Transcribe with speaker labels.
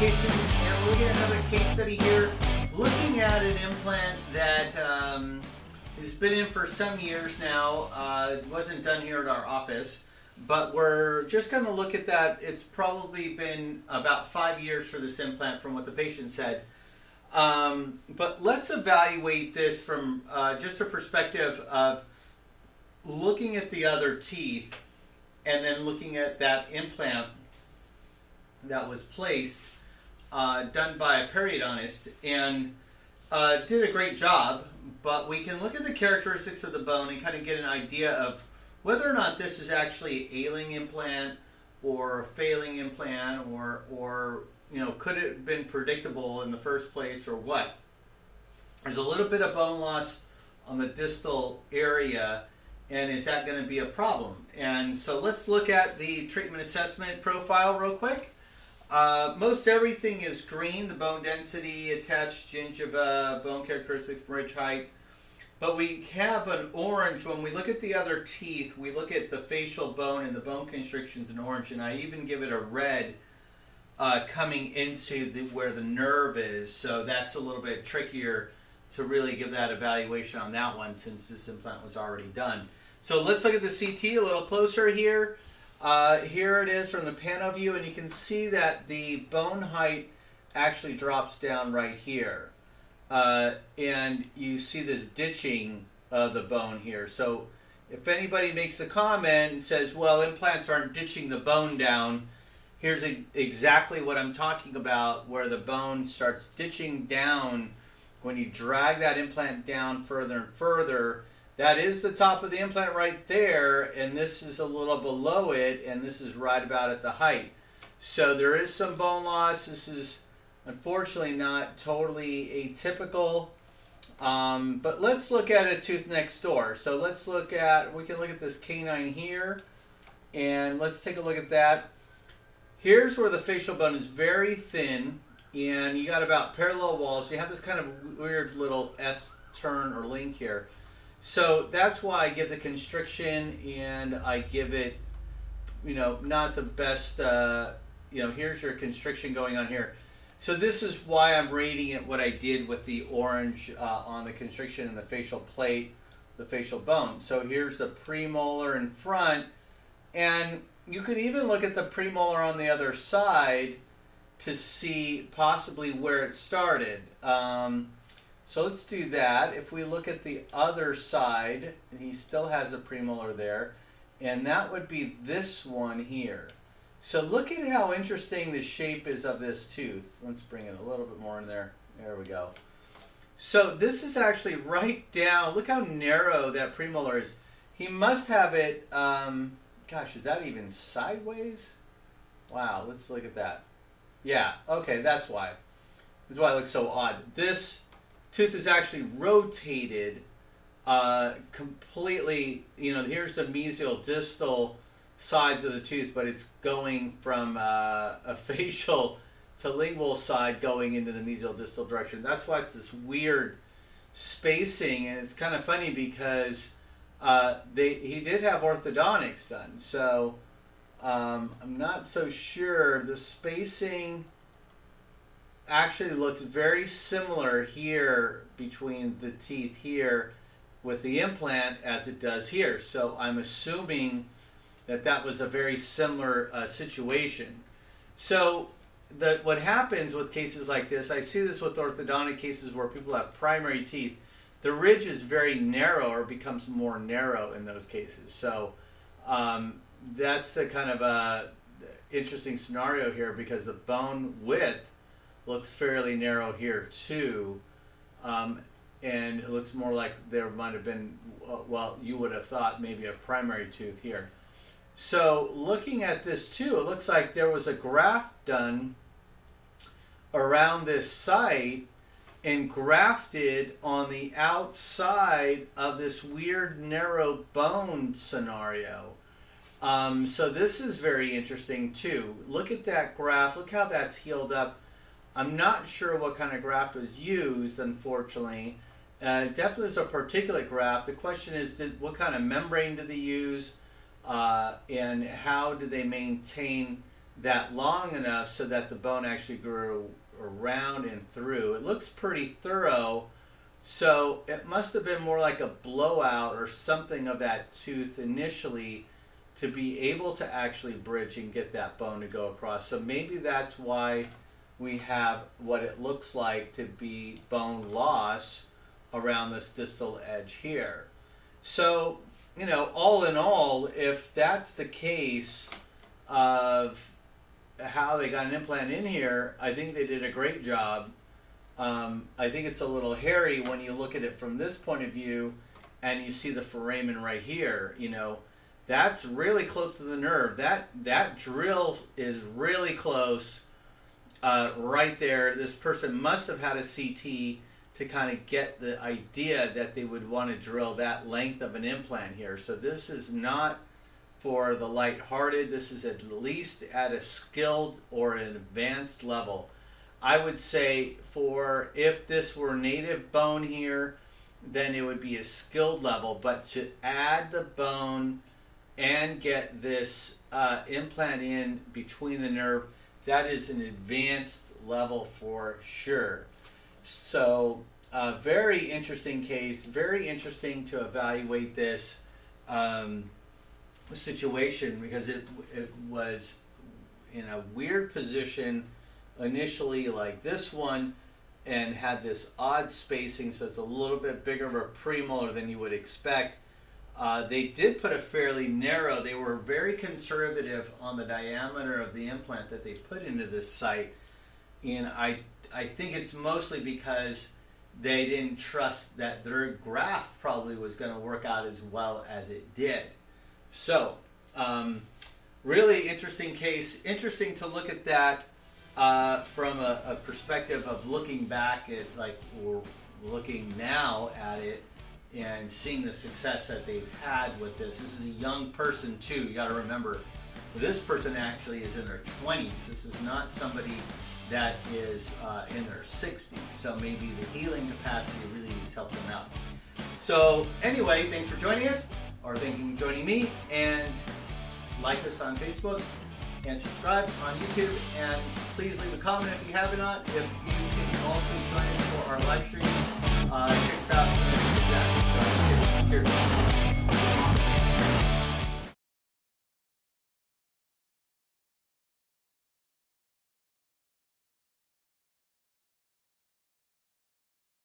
Speaker 1: education, and we're looking at another case study here, looking at an implant that has been in for some years now. It wasn't done here at our office, but we're just going to look at that. It's probably been about 5 years for this implant from what the patient said. But let's evaluate this from just a perspective of looking at the other teeth and then looking at that implant that was placed, done by a periodontist, and did a great job. But we can look at the characteristics of the bone and kind of get an idea of whether or not this is actually Ailing implant or failing implant, or you know, could it have been predictable in the first place, or what? There's a little bit of bone loss on the distal area, and is that going to be a problem? And so let's look at the treatment assessment profile real quick. Most everything is green: the bone density, attached gingiva, bone characteristics, bridge height. But we have an orange. When we look at the other teeth, we look at the facial bone and the bone constrictions in orange, and I even give it a red coming into where the nerve is. So that's a little bit trickier to really give that evaluation on that one, since this implant was already done. So let's look at the CT a little closer here. Here it is from the pano view, and you can see that the bone height actually drops down right here. And you see this ditching of the bone here. So if anybody makes a comment and says, well, implants aren't ditching the bone down, here's exactly what I'm talking about, where the bone starts ditching down when you drag that implant down further and further. That is the top of the implant right there, and this is a little below it, and this is right about at the height. So there is some bone loss. This is unfortunately not totally atypical, but let's look at a tooth next door. So let's look at, we can look at this canine here, and let's take a look at that. Here's where the facial bone is very thin, and you got about parallel walls. You have this kind of weird little S-turn or link here. So that's why I give the constriction, and I give it, you know, not the best, you know, here's your constriction going on here. So this is why I'm rating it what I did with the orange on the constriction and the facial plate, the facial bone. So here's the premolar in front, and you could even look at the premolar on the other side to see possibly where it started. So let's do that. If we look at the other side, he still has a premolar there, and that would be this one here. So look at how interesting the shape is of this tooth. Let's bring it a little bit more in there. There we go. So this is actually right down. Look how narrow that premolar is. He must have it, gosh, is that even sideways? Wow, let's look at that. Yeah, okay, that's why. That's why it looks so odd. This tooth is actually rotated completely. You know, here's the mesial distal sides of the tooth, but it's going from a facial to lingual side going into the mesial distal direction. That's why it's this weird spacing, and it's kind of funny because he did have orthodontics done, so I'm not so sure. The spacing actually looks very similar here between the teeth here with the implant as it does here. So I'm assuming that that was a very similar situation. So what happens with cases like this, I see this with orthodontic cases where people have primary teeth, the ridge is very narrow or becomes more narrow in those cases. So that's a kind of a interesting scenario here, because the bone width looks fairly narrow here too, and it looks more like there might have been, well, you would have thought maybe a primary tooth here. So looking at this too, it looks like there was a graft done around this site and grafted on the outside of this weird narrow bone scenario. So this is very interesting too. Look at that graft. Look how that's healed up. I'm not sure what kind of graft was used, unfortunately. Definitely is a particulate graft. The question is, what kind of membrane did they use, and how did they maintain that long enough so that the bone actually grew around and through. It looks pretty thorough, so it must have been more like a blowout or something of that tooth initially to be able to actually bridge and get that bone to go across. So maybe that's why we have what it looks like to be bone loss around this distal edge here. So, you know, all in all, if that's the case of how they got an implant in here, I think they did a great job. I think it's a little hairy when you look at it from this point of view and you see the foramen right here. You know, that's really close to the nerve. That drill is really close right there. This person must have had a CT to kind of get the idea that they would want to drill that length of an implant here. So this is not for the lighthearted. This is at least at a skilled or an advanced level. I would say for if this were native bone here, then it would be a skilled level. But to add the bone and get this implant in between the nerve, that is an advanced level for sure. So very interesting case, very interesting to evaluate this situation, because it was in a weird position initially like this one, and had this odd spacing, so it's a little bit bigger of a premolar than you would expect. They did put a fairly narrow, they were very conservative on the diameter of the implant that they put into this site, and I think it's mostly because they didn't trust that their graft probably was going to work out as well as it did. So, really interesting case. Interesting to look at that from a perspective of looking back at, like, we're looking now at it and seeing the success that they've had with this. This is a young person too. You got to remember, this person actually is in their 20s. This is not somebody that is in their 60s. So maybe the healing capacity really has helped them out. So anyway, thanks for joining us, or joining me, and like us on Facebook and subscribe on YouTube, and please leave a comment if you have not. If you can also join us for our live stream, check us out. Cheers.